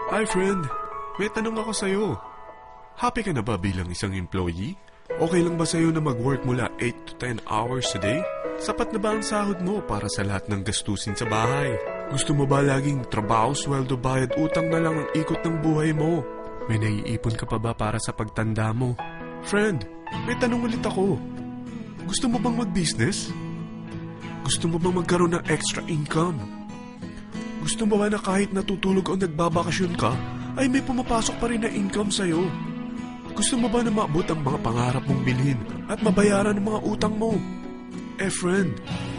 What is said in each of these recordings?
Hi friend, may tanong ako sa'yo. Happy ka na ba bilang isang employee? Okay lang ba sa'yo na mag-work mula 8 to 10 hours a day? Sapat na ba ang sahod mo para sa lahat ng gastusin sa bahay? Gusto mo ba laging trabaho, sweldo, bayad, utang na lang ang ikot ng buhay mo? May naiipon ka pa ba para sa pagtanda mo? Friend, may tanong ulit ako. Gusto mo bang mag-business? Gusto mo bang magkaroon ng extra income? Gusto mo ba na kahit natutulog o nagbabakasyon ka, ay may pumapasok pa rin na income sa'yo? Gusto mo ba na maabot ang mga pangarap mong bilhin at mabayaran ang mga utang mo? Friend,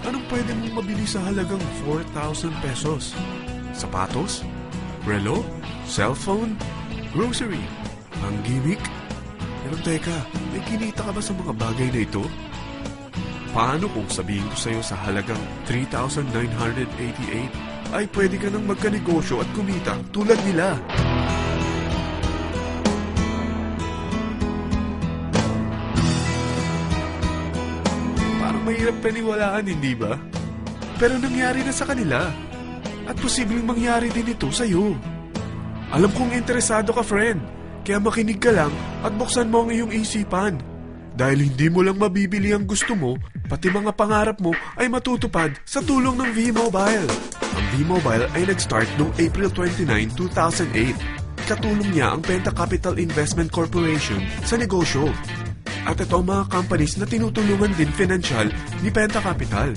anong pwede mong mabili sa halagang 4,000 pesos? Sapatos? Relo? Cellphone? Grocery? Ang gimmick? Pero teka, may kinita ka ba sa mga bagay na ito? Paano kung sabihin ko sa'yo sa halagang 3,988 ay pwede ka nang magkanegosyo at kumita tulad nila? Mahirap paniwalaan, hindi ba? Pero nangyari na sa kanila. At posibleng mangyari din ito sa'yo. Alam kong interesado ka, friend. Kaya makinig ka lang at buksan mo ang iyong isipan. Dahil hindi mo lang mabibili ang gusto mo, pati mga pangarap mo ay matutupad sa tulong ng V-Mobile. Ang V-Mobile ay nag-start noong April 29, 2008. Katulong niya ang Penta Capital Investment Corporation sa negosyo. At ito ang mga companies na tinutulungan din financial ni Penta Capital.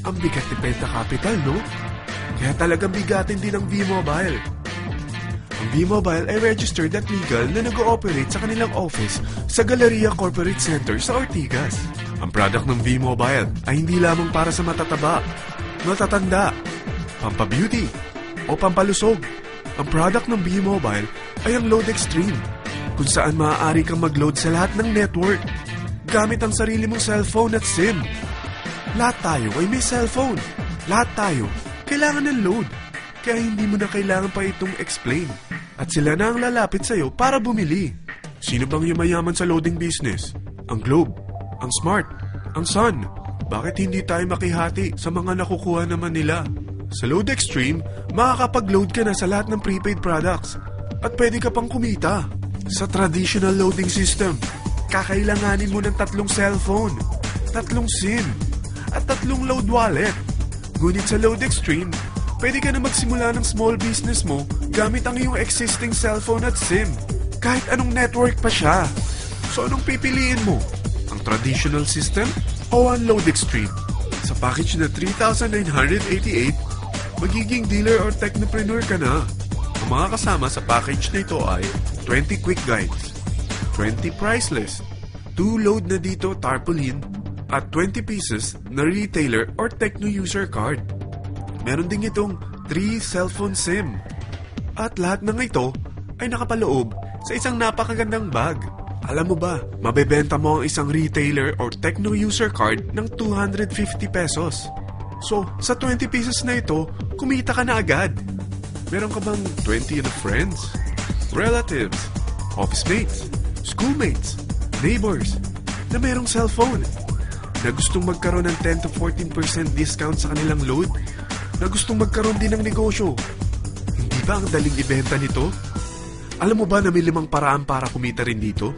Ang bigat ni Penta Capital, no? Kaya talagang bigatin din ang V-Mobile. Ang V-Mobile ay registered at legal na nag-ooperate sa kanilang office sa Galleria Corporate Center sa Ortigas. Ang product ng V-Mobile ay hindi lamang para sa matataba, matatanda, pampabeauty, o pampalusog. Ang product ng V-Mobile ay ang Load Extreme, kung saan maaari kang mag-load sa lahat ng network gamit ang sarili mong cellphone at SIM. Lahat tayo ay may cellphone. Lahat tayo kailangan ng load. Kaya hindi mo na kailangan pa itong explain. At sila na ang lalapit sa'yo para bumili. Sino bang yumayaman sa loading business? Ang Globe, ang Smart, ang Sun. Bakit hindi tayo makihati sa mga nakukuha naman nila? Sa Load Extreme, makakapag-load ka na sa lahat ng prepaid products. At pwede ka pang kumita. Sa traditional loading system, kakailanganin mo ng 3 cellphone, 3 SIM, at 3 load wallet. Ngunit sa Load Extreme, pwede ka na magsimula ng small business mo gamit ang iyong existing cellphone at SIM. Kahit anong network pa siya. So anong pipiliin mo? Ang traditional system o ang Load Extreme? Sa package na 3,988, magiging dealer or technopreneur ka na. Ang mga kasama sa package na ito ay 20 quick guides, 20 price list, 2 load na dito tarpaulin, at 20 pieces na retailer or techno user card. Meron din itong 3 cellphone SIM. At lahat ng ito ay nakapaloob sa isang napakagandang bag. Alam mo ba, mabebenta mo ang isang retailer or techno user card ng 250 pesos. So, sa 20 pieces na ito, kumita ka na agad. Meron ka bang 20 na friends, relatives, office mates, schoolmates, neighbors na merong cellphone, na gustong magkaroon ng 10 to 14% discount sa kanilang load, na gustong magkaroon din ng negosyo? Hindi ba ang daling ibenta nito? Alam mo ba na may 5 paraan para kumita rin dito?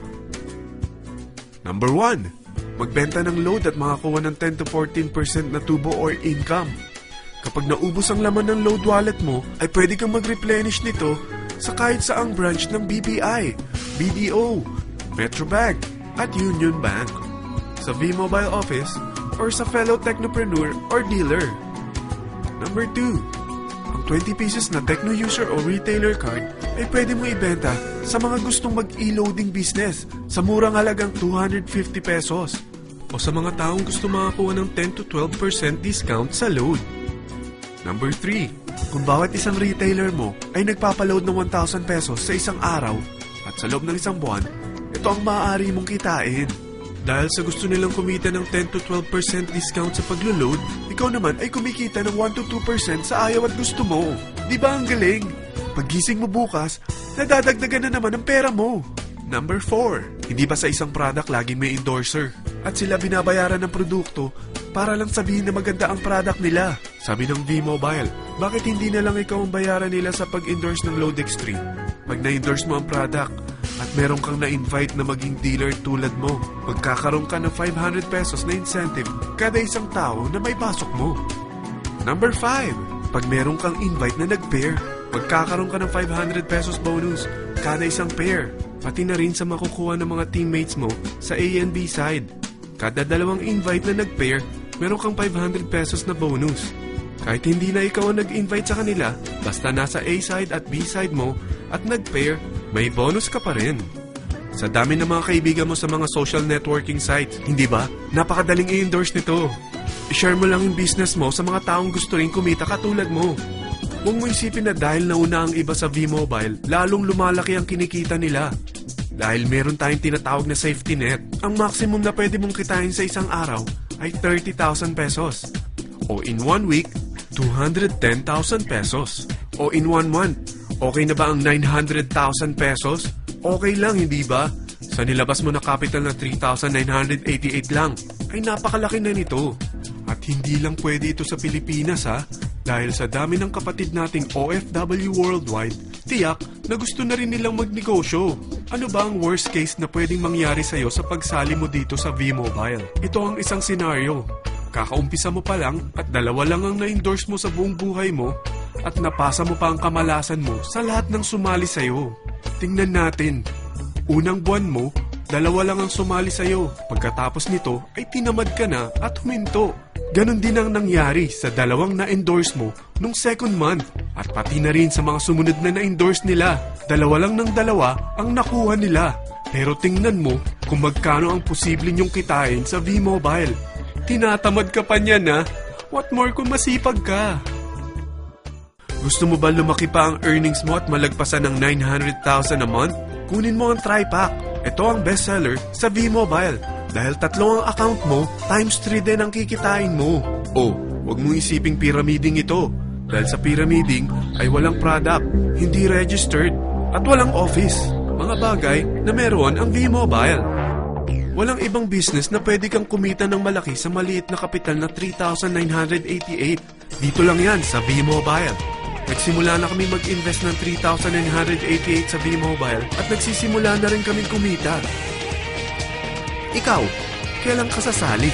Number 1, magbenta ng load at makakuha ng 10 to 14% na tubo or income. Kapag naubos ang laman ng load wallet mo, ay pwede kang mag-replenish nito sa kahit saang branch ng BPI, BDO, Metrobank, at Union Bank, sa V-Mobile office, or sa fellow technopreneur or dealer. Number 2, ang 20 pieces na techno user o retailer card ay pwede mo ibenta sa mga gustong mag-e-loading business sa murang halagang 250 pesos o sa mga taong gusto makakuha ng 10 to 12% discount sa load. Number 3, kung bawat isang retailer mo ay nagpapaload ng 1,000 pesos sa isang araw at sa loob ng isang buwan, ito ang maaari mong kitain. Dahil sa gusto nilang kumita ng 10 to 12% discount sa paglo-load, ikaw naman ay kumikita ng 1 to 2% sa ayaw at gusto mo. Di ba ang galing? Paggising mo bukas, nadadagdagan na naman ang pera mo. Number 4, hindi ba sa isang product laging may endorser? At sila binabayaran ng produkto para lang sabihin na maganda ang product nila. Sabi ng V-Mobile, bakit hindi na lang ikaw ang bayaran nila sa pag-endorse ng Load Extreme? Pag na-endorse mo ang product at meron kang na-invite na maging dealer tulad mo, magkakaroon ka ng 500 pesos na incentive kada isang tao na may pasok mo. Number 5, pag meron kang invite na nag-pair, magkakaroon ka ng 500 pesos bonus kada isang pair, pati na rin sa makukuha ng mga teammates mo sa A and B side. Kada dalawang invite na nag-pair, meron kang 500 pesos na bonus. Kahit hindi na ikaw ang nag-invite sa kanila, basta nasa A side at B side mo at nag-pair, may bonus ka pa rin. Sa dami ng mga kaibigan mo sa mga social networking sites, hindi ba? Napakadaling i-endorse nito. I-share mo lang yung business mo sa mga taong gusto rin kumita katulad mo. Huwag mo isipin na dahil nauna ang iba sa V-Mobile, lalong lumalaki ang kinikita nila. Dahil meron tayong tinatawag na safety net, ang maximum na pwede mong kitain sa isang araw ay 30,000 pesos. O in 1 week, 210,000 pesos. O in 1 month, okay na ba ang 900,000 pesos? Okay lang, hindi ba? Sa nilabas mo na capital na 3,988 lang, ay napakalaki na nito. At hindi lang pwede ito sa Pilipinas ha, dahil sa dami ng kapatid nating OFW worldwide, tiyak na gusto na rin nilang magnegosyo. Ano ba ang worst case na pwedeng mangyari sa'yo sa pagsali mo dito sa V-Mobile? Ito ang isang senaryo. Kakaumpisa mo pa lang at 2 lang ang na-endorse mo sa buong buhay mo at napasa mo pa ang kamalasan mo sa lahat ng sumali sa'yo. Tingnan natin. Unang buwan mo, 2 lang ang sumali sa'yo. Pagkatapos nito ay tinamad ka na at huminto. Ganon din ang nangyari sa 2 na-endorse mo nung second month at pati na rin sa mga sumunod na na-endorse nila. 2 lang ng 2 ang nakuha nila. Pero tingnan mo kung magkano ang posible nyong kitain sa V-Mobile. Tinatamad ka pa niyan ha? What more kung masipag ka? Gusto mo ba lumaki pa ang earnings mo at malagpasan ng 900,000 a month? Kunin mo ang TriPack. Ito ang bestseller sa V-Mobile. Dahil 3 ang account mo, times 3 din ang kikitain mo. Oh, huwag mong isiping pyramiding ito. Dahil sa pyramiding ay walang product, hindi registered, at walang office. Mga bagay na meron ang V-Mobile. Walang ibang business na pwede kang kumita ng malaki sa maliit na kapital na 3,988. Dito lang yan sa V-Mobile. Nagsimula na kami mag-invest ng 3,988 sa V-Mobile at nagsisimula na rin kaming kumita. Ikaw, kailan ka sasali?